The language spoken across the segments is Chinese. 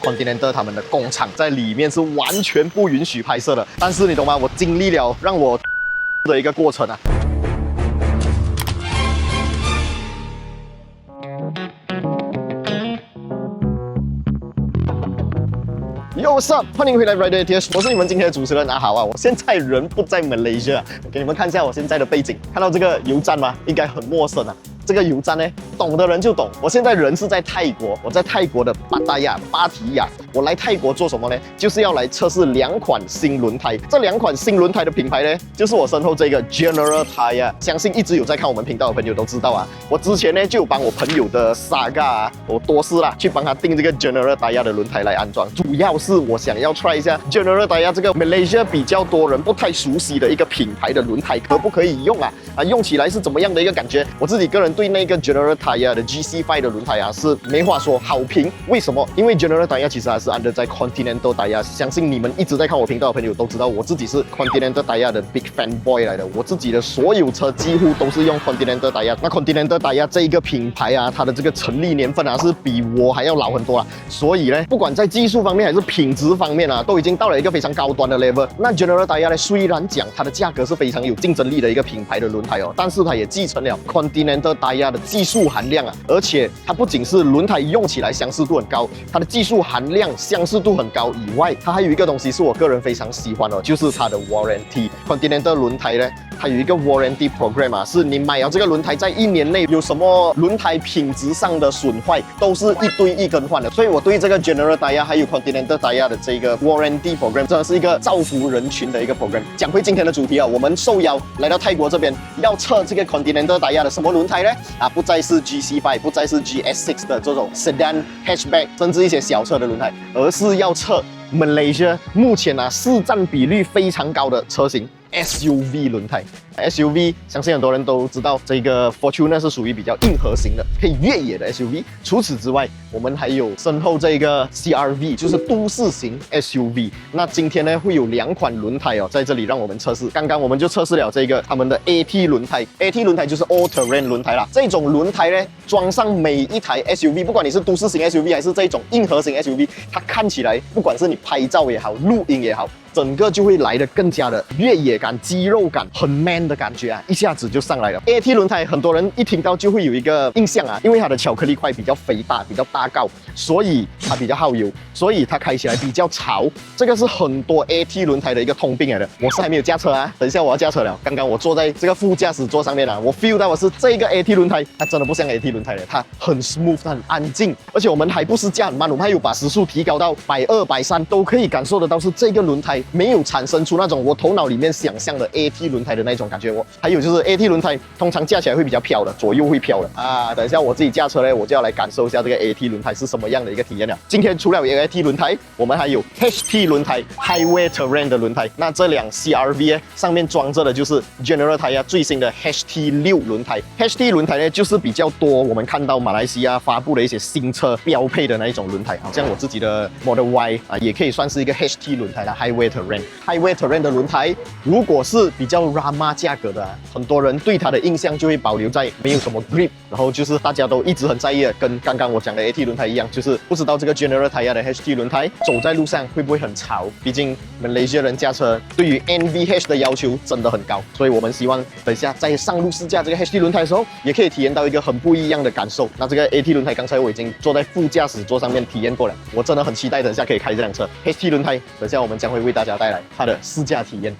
Continental 他们的工厂在里面是完全不允许拍摄的，但是你懂吗？我经历了让我的一个过程啊。Yo, what's up？ 欢迎回来 Rider ATS， 我是你们今天的主持人阿豪啊。我现在人不在 Malaysia， 给你们看一下我现在的背景，看到这个油站吗？应该很陌生啊。这个油站呢，懂的人就懂。我现在人是在泰国，我在泰国的芭提雅。我来泰国做什么呢？就是要来测试2款新轮胎。这2款新轮胎的品牌呢，就是我身后这个 General Tyre。相信一直有在看我们频道的朋友都知道啊。我之前呢就有帮我朋友的 Saga 啊，我多次啦去帮他订这个 General Tyre 的轮胎来安装。主要是我想要 try 一下 General Tyre 这个 Malaysia 比较多人不太熟悉的一个品牌的轮胎，可不可以用啊？用起来是怎么样的一个感觉？我自己个人对那个 General Tyre 的 GC5 的轮胎啊是没话说，好评。为什么？因为 General Tyre 其实还是 under 在 Continental Tyre， 相信你们一直在看我频道的朋友都知道，我自己是 Continental Tyre 的 big fanboy 来的。我自己的所有车几乎都是用 Continental Tyre。那 Continental Tyre 这一个品牌啊，它的这个成立年份啊是比我还要老很多啊。所以呢，不管在技术方面还是品质方面啊，都已经到了一个非常高端的 level。那 General Tyre 呢，虽然讲它的价格是非常有竞争力的一个品牌的轮胎哦，但是它也继承了 Continental Tyre 的技术含量啊，而且它不仅是轮胎用起来相似度很高，它的技术含量相似度很高以外，它还有一个东西是我个人非常喜欢的，就是它的 warranty。Continental 轮胎呢，它有一个 warranty program 啊，是你买了这个轮胎，在1年内有什么轮胎品质上的损坏，都是一堆一更换的。所以我对这个 General Tyre 还有 Continental Tyre 的这个 warranty program 真的是一个造福人群的一个 program。讲回今天的主题啊，我们受邀来到泰国这边，要测这个 Continental Tyre 的什么轮胎呢？不再是 GC5， 不再是 GS6 的这种 sedan hatchback， 甚至一些小车的轮胎，而是要测 Malaysia 目前市占比率非常高的车型 SUV 轮胎。SUV 相信很多人都知道，这个 Fortuner 是属于比较硬核型的，可以越野的 SUV。除此之外，我们还有身后这个 CRV， 就是都市型 SUV。那今天呢，会有2款轮胎哦，在这里让我们测试。刚刚我们就测试了这个他们的 AT 轮胎，AT 轮胎就是 All Terrain 轮胎啦。这种轮胎呢，装上每一台 SUV， 不管你是都市型 SUV 还是这种硬核型 SUV， 它看起来不管是你拍照也好，录音也好，整个就会来得更加的越野感、肌肉感，很 man 的感觉啊，一下子就上来了。AT 轮胎很多人一听到就会有一个印象啊，因为它的巧克力块比较肥大、比较大高，所以它比较耗油，所以它开起来比较潮。这个是很多 AT 轮胎的一个通病来的。我是还没有驾车啊，等一下我要驾车了。刚刚我坐在这个副驾驶座上面啊，我 feel 到我是这个 AT 轮胎，它真的不像 AT 轮胎的，它很 smooth， 它很安静，而且我们还不是驾很慢，我们还有把时速提高到120、130，都可以感受得到是这个轮胎没有产生出那种我头脑里面想象的 AT 轮胎的那种感觉。还有就是 AT 轮胎通常驾起来会比较飘的，左右会飘的啊。等一下我自己驾车呢，我就要来感受一下这个 AT 轮胎是什么样的一个体验了。今天除了有 AT 轮胎，我们还有 HT 轮胎 Highway Terrain 的轮胎。那这辆 CRV 呢，上面装着的就是 General Tyre 最新的 HT6 轮胎。HT 轮胎呢，就是比较多我们看到马来西亚发布的一些新车标配的那一种轮胎，好像我自己的 Model Y 也可以算是一个 HT 轮胎啦。Highway Terrain 的轮胎，如果是比较 Rama 价格的很多人对它的印象就会保留在没有什么 grip， 然后就是大家都一直很在意的，跟刚刚我讲的 AT 轮胎一样，就是不知道这个 General Tyre 的 HT 轮胎走在路上会不会很潮。毕竟Malaysia人驾车对于 NVH 的要求真的很高，所以我们希望等一下在上路试驾这个 HT 轮胎的时候，也可以体验到一个很不一样的感受。那这个 AT 轮胎刚才我已经坐在副驾驶座上面体验过了，我真的很期待等一下可以开这辆车 HT 轮胎。等一下我们将会为大家带来它的试驾体验。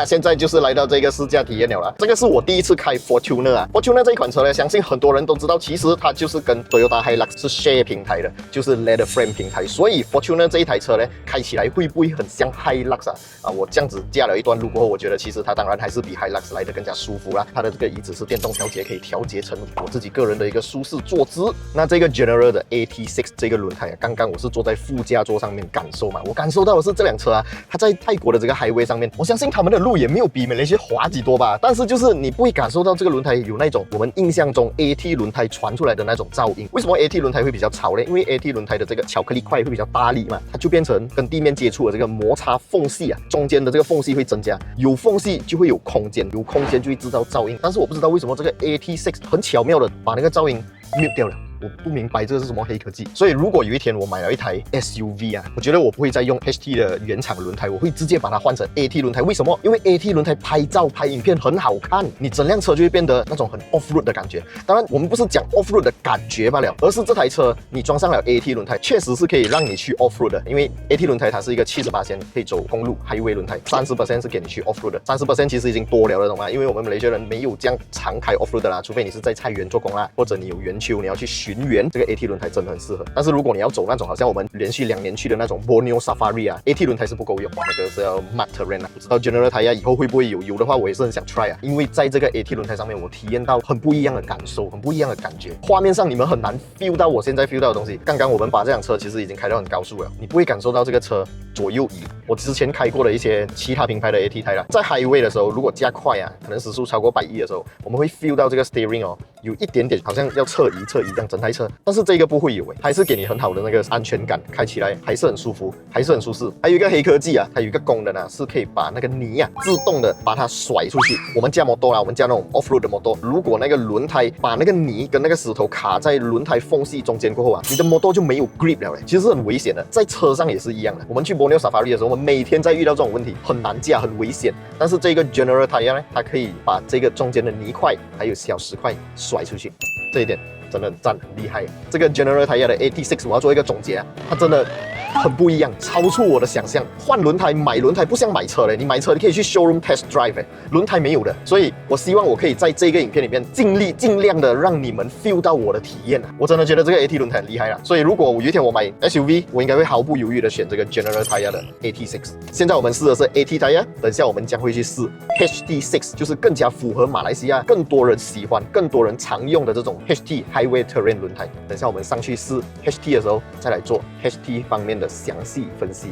现在就是来到这个试驾体验了啦。这个是我第一次开 Fortuner 啊。Fortuner 这一款车呢，相信很多人都知道，其实它就是跟 Toyota Hilux 是 share 平台的，就是 Leather Frame 平台。所以 Fortuner 这一台车呢，开起来会不会很像 Hilux 啊？我这样子驾了一段路过后，我觉得其实它当然还是比 Hilux 来得更加舒服啦。它的这个椅子是电动调节，可以调节成我自己个人的一个舒适坐姿。那这个 General 的 AT6 这个轮胎啊，刚刚我是坐在副驾座上面感受嘛，我感受到的是这辆车啊，它在泰国的这个 highway 上面，我相信他们的路也没有比马来西亚滑几多吧，但是就是你不会感受到这个轮胎有那种我们印象中 AT 轮胎传出来的那种噪音。为什么 AT 轮胎会比较潮呢？因为 AT 轮胎的这个巧克力块会比较大力嘛，它就变成跟地面接触的这个摩擦缝隙啊，中间的这个缝隙会增加，有缝隙就会有空间，有空间就会制造噪音。但是我不知道为什么这个 AT6 很巧妙的把那个噪音 mute 掉了。我不明白这是什么黑科技。所以如果有一天我买了一台 SUV 啊，我觉得我不会再用 HT 的原厂轮胎，我会直接把它换成 AT 轮胎。为什么？因为 AT 轮胎拍照拍影片很好看，你整辆车就会变得那种很 off-road 的感觉。当然，我们不是讲 off-road 的感觉罢了，而是这台车你装上了 AT 轮胎，确实是可以让你去 off-road 的。因为 AT 轮胎它是一个70%可以走公路 highway 轮胎，30%是给你去 off-road 的。30% 其实已经多了，懂吗？因为我们马来西亚人没有这样常开 off-road 的啦，除非你是在菜园做工啦，或者你有园丘，你要去巡园，这个 AT 轮胎真的很适合。但是如果你要走那种好像我们连续2年去的那种 Borneo Safari 啊 ，AT 轮胎是不够用，那个是要 mud terrain 啊。不知道 General Tyre 以后会不会有的话，我也是很想 try 啊，因为在这个 AT 轮胎上面，我体验到很不一样的感受，很不一样的感觉。画面上你们很难 feel 到我现在 feel 到的东西。刚刚我们把这辆车其实已经开到很高速了，你不会感受到这个车左右移。我之前开过的一些其他品牌的 AT 胎啦，在 highway 的时候，如果加快啊，可能时速超过110的时候，我们会 feel 到这个 steering 哦，有一点点好像要侧移这样整台车，但是这个不会有还是给你很好的那个安全感，开起来还是很舒服，还是很舒适。还有一个黑科技啊，它有一个功能啊，是可以把那个泥啊自动的把它甩出去。我们驾摩托啦，我们驾那种 off-road 的摩托，如果那个轮胎把那个泥跟那个石头卡在轮胎缝隙中间过后啊，你的摩托就没有 grip 了其实是很危险的。在车上也是一样的，我们去 Borneo Safari 的时候，我们每天在遇到这种问题，很难驾，很危险。但是这个 General Tyre 呢，它可以把这个中间的泥块还有小石块甩出去，这一点真的很赞，很厉害。这个 General Tyre 的 AT6 我要做一个总结啊，它真的很不一样，超出我的想象。换轮胎、买轮胎不像买车嘞，你买车你可以去 showroom test drive， 轮胎没有的。所以我希望我可以在这个影片里面尽量的让你们 feel 到我的体验啊。我真的觉得这个 AT 轮胎很厉害啦。所以如果有一天我买 SUV， 我应该会毫不犹豫的选这个 General Tyre 的 AT6。现在我们试的是 AT Tyre， 等下我们将会去试 HT6， 就是更加符合马来西亚更多人喜欢、更多人常用的这种 HT Highway Terrain 轮胎。等下我们上去试 HT 的时候，再来做 HT 方面的详细分析。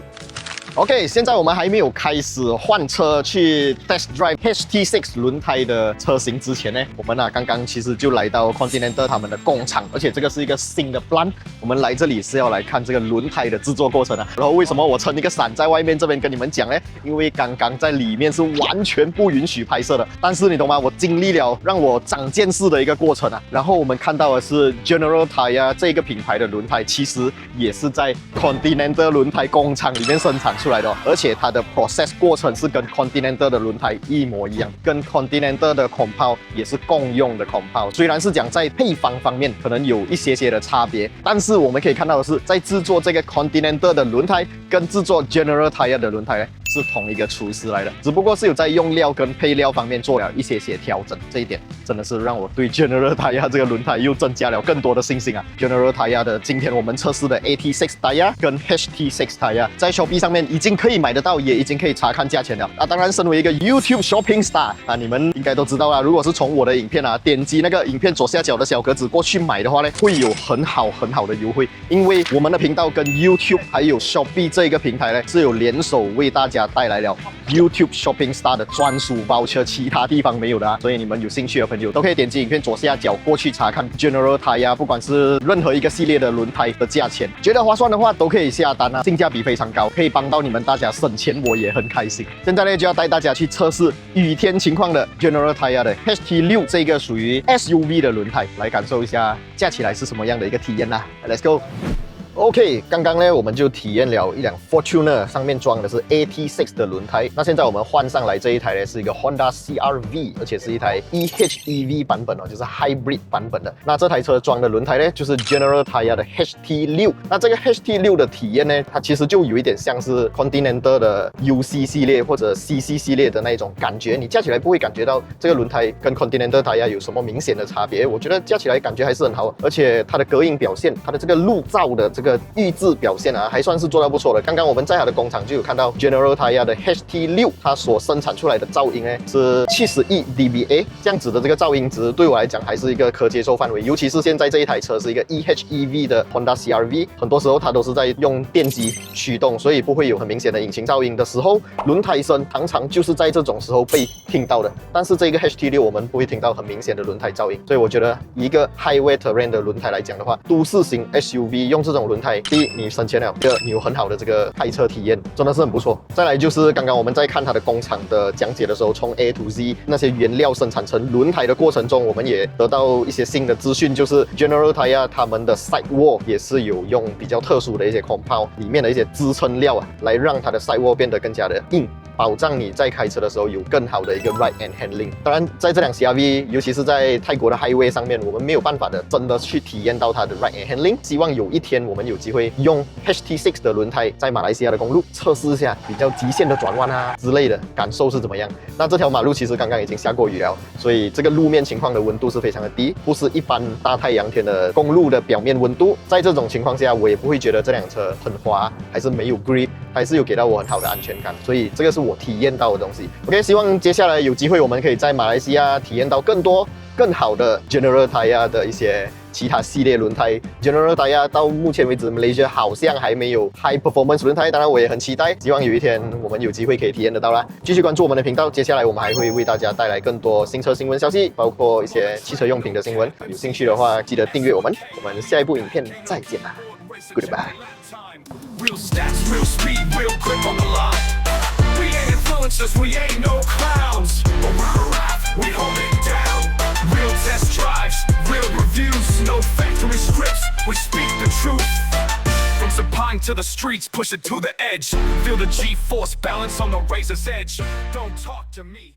OK， 现在我们还没有开始换车去 test drive HT6 轮胎的车型之前呢，我们刚刚其实就来到 Continental 他们的工厂，而且这个是一个新的 plan。我们来这里是要来看这个轮胎的制作过程啊。然后为什么我撑一个伞在外面这边跟你们讲呢？因为刚刚在里面是完全不允许拍摄的。但是你懂吗？我经历了让我长见识的一个过程啊。然后我们看到的是 General Tyre 这个品牌的轮胎，其实也是在 Continental 轮胎工厂里面生产出来的而且它的 process 过程是跟 Continental 的轮胎一模一样，跟 Continental 的 compound 也是共用的 compound。虽然是讲在配方方面可能有一些的差别，但是我们可以看到的是，在制作这个 Continental 的轮胎跟制作 General Tyre 的轮胎呢，是同一个厨师来的，只不过是有在用料跟配料方面做了一些调整。这一点真的是让我对 General Tyre 这个轮胎又增加了更多的信心啊。General Tyre 的今天我们测试的 AT6 Tyre 跟 HT6 Tyre 在 Shopee 上面已经可以买得到，也已经可以查看价钱了。当然身为一个 YouTube Shopping Star 你们应该都知道啦，如果是从我的影片点击那个影片左下角的小格子过去买的话呢，会有很好的优惠。因为我们的频道跟 YouTube 还有 Shopee 这个平台呢是有联手为大家带来了 YouTube Shopping Star 的专属包车，其他地方没有的所以你们有兴趣的朋友都可以点击影片左下角过去查看 General Tyre 不管是任何一个系列的轮胎的价钱，觉得划算的话都可以下单性价比非常高，可以帮到你们大家省钱，我也很开心。现在呢就要带大家去测试雨天情况的 General Tyre 的 HT6 这个属于 SUV 的轮胎，来感受一下驾起来是什么样的一个体验啦。Let's go。OK， 刚刚呢我们就体验了一辆 Fortuner， 上面装的是 AT6 的轮胎。那现在我们换上来这一台呢是一个 Honda CR-V， 而且是一台 EHEV 版本就是 Hybrid 版本的。那这台车装的轮胎呢就是 General Tyre 的 HT6。那这个 HT6 的体验呢，它其实就有一点像是 Continental 的 UC 系列或者 CC 系列的那种感觉，你驾起来不会感觉到这个轮胎跟 Continental Tyre 有什么明显的差别。我觉得驾起来感觉还是很好，而且它的隔音表现，它的这个路噪的这个预制表现还算是做到不错的。刚刚我们在它的工厂就有看到 General Tyre 的 HT6， 它所生产出来的噪音呢是71 dBA， 这样子的这个噪音值对我来讲还是一个可接受范围。尤其是现在这一台车是一个 EHEV 的 Honda CR-V， 很多时候它都是在用电机驱动，所以不会有很明显的引擎噪音的时候，轮胎声常常就是在这种时候被听到的。但是这个 HT6 我们不会听到很明显的轮胎噪音，所以我觉得一个 Highway Terrain 的轮胎来讲的话，都市型 SUV 用这种轮胎，第一你省钱了，第二你有很好的这个开车体验，真的是很不错。再来就是刚刚我们在看它的工厂的讲解的时候，从 A to Z 那些原料生产成轮胎的过程中，我们也得到一些新的资讯，就是 General Tyre 他们的 sidewall 也是有用比较特殊的一些 compound 里面的一些支撑料来让它的 sidewall 变得更加的硬，保障你在开车的时候有更好的一个 ride and handling。当然，在这辆 CR-V， 尤其是在泰国的 highway 上面，我们没有办法的真的去体验到它的 ride and handling。希望有一天我们有机会用 HT6 的轮胎在马来西亚的公路测试一下比较极限的转弯之类的感受是怎么样。那这条马路其实刚刚已经下过雨了，所以这个路面情况的温度是非常的低，不是一般大太阳天的公路的表面温度。在这种情况下，我也不会觉得这辆车很滑，还是没有 grip， 还是有给到我很好的安全感。所以这个是我体验到的东西。OK， 希望接下来有机会我们可以在马来西亚体验到更多更好的 General Tyre 的一些其他系列轮胎。 General Tyre 到目前为止 Malaysia 好像还没有 High Performance 轮胎，当然我也很期待，希望有一天我们有机会可以体验得到啦。继续关注我们的频道，接下来我们还会为大家带来更多新车新闻消息，包括一些汽车用品的新闻。有兴趣的话记得订阅我们，我们下一部影片再见啦 ，Goodbye。Real stats, real speed, real grip on the line. We ain't influencers, we ain't no clowns. But we're a rap, we hold it down. Real test drives, real reviews, no factory scripts, we speak the truth. From Sapine to the streets, push it to the edge. Feel the G-force balance on the razor's edge. Don't talk to me.